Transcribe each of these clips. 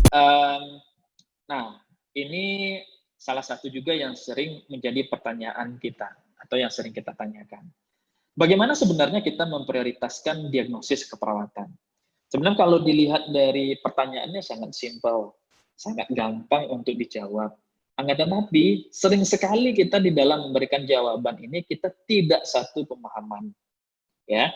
Um, nah, ini salah satu juga yang sering menjadi pertanyaan kita, atau yang sering kita tanyakan. Bagaimana sebenarnya kita memprioritaskan diagnosis keperawatan? Sebenarnya kalau dilihat dari pertanyaannya sangat simpel, sangat gampang untuk dijawab. Akan tetapi, sering sekali kita di dalam memberikan jawaban ini, kita tidak satu pemahaman. Ya,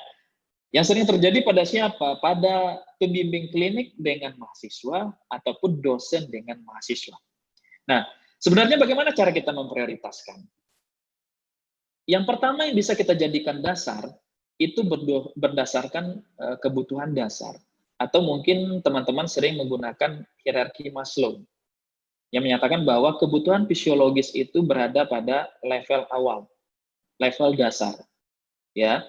yang sering terjadi pada siapa? Pada pembimbing klinik dengan mahasiswa ataupun dosen dengan mahasiswa. Nah, sebenarnya bagaimana cara kita memprioritaskan? Yang pertama yang bisa kita jadikan dasar, itu berdasarkan kebutuhan dasar. Atau mungkin teman-teman sering menggunakan hierarki Maslow, yang menyatakan bahwa kebutuhan fisiologis itu berada pada level awal, level dasar. Ya,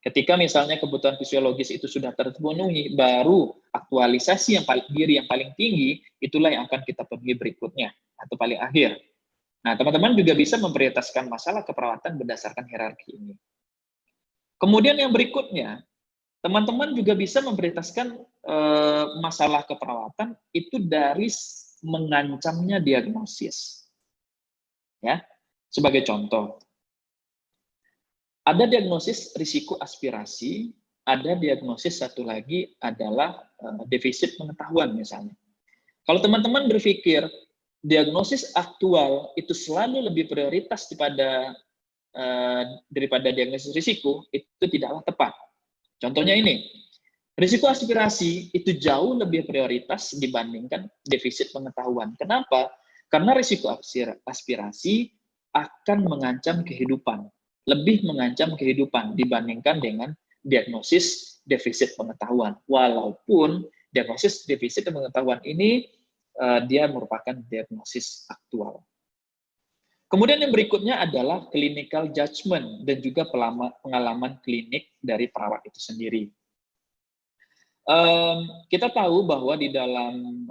ketika misalnya kebutuhan fisiologis itu sudah terpenuhi, baru aktualisasi yang paling tinggi, itulah yang akan kita penuhi berikutnya, atau paling akhir. Nah, teman-teman juga bisa memprioritaskan masalah keperawatan berdasarkan hierarki ini. Kemudian yang berikutnya, teman-teman juga bisa memprioritaskan masalah keperawatan itu dari mengancamnya diagnosis. Ya, sebagai contoh, ada diagnosis risiko aspirasi, ada diagnosis satu lagi adalah defisit pengetahuan misalnya. Kalau teman-teman berpikir diagnosis aktual itu selalu lebih prioritas daripada diagnosis risiko, itu tidaklah tepat. Contohnya ini, risiko aspirasi itu jauh lebih prioritas dibandingkan defisit pengetahuan. Kenapa? Karena risiko aspirasi akan mengancam kehidupan, lebih mengancam kehidupan dibandingkan dengan diagnosis defisit pengetahuan. Walaupun diagnosis defisit pengetahuan ini dia merupakan diagnosis aktual. Kemudian yang berikutnya adalah clinical judgment dan juga pengalaman klinik dari perawat itu sendiri. Kita tahu bahwa di dalam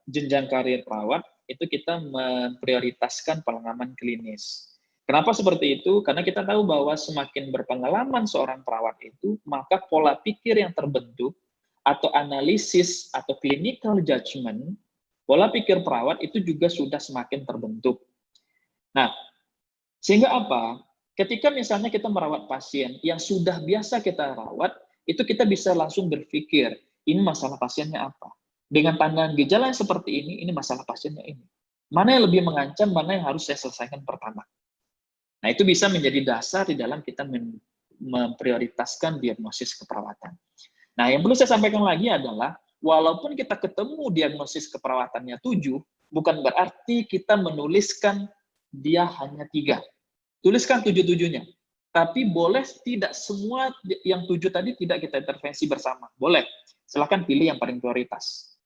jenjang karir perawat itu kita memprioritaskan pengalaman klinis. Kenapa seperti itu? Karena kita tahu bahwa semakin berpengalaman seorang perawat itu, maka pola pikir yang terbentuk atau analisis atau clinical judgment, pola pikir perawat itu juga sudah semakin terbentuk. Nah, sehingga apa? Ketika misalnya kita merawat pasien yang sudah biasa kita rawat, itu kita bisa langsung berpikir, ini masalah pasiennya apa? Dengan pandangan gejala yang seperti ini masalah pasiennya ini. Mana yang lebih mengancam, mana yang harus saya selesaikan pertama. Nah, itu bisa menjadi dasar di dalam kita memprioritaskan diagnosis keperawatan. Nah, yang perlu saya sampaikan lagi adalah, walaupun kita ketemu diagnosis keperawatannya 7, bukan berarti kita menuliskan dia hanya 3. Tuliskan 7-7-nya. Tapi boleh tidak semua yang 7 tadi tidak kita intervensi bersama. Boleh. Silakan pilih yang paling prioritas.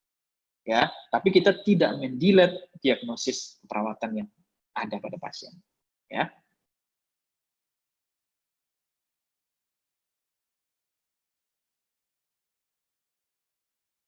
Ya, tapi kita tidak mendelete diagnosis keperawatan yang ada pada pasien. Ya.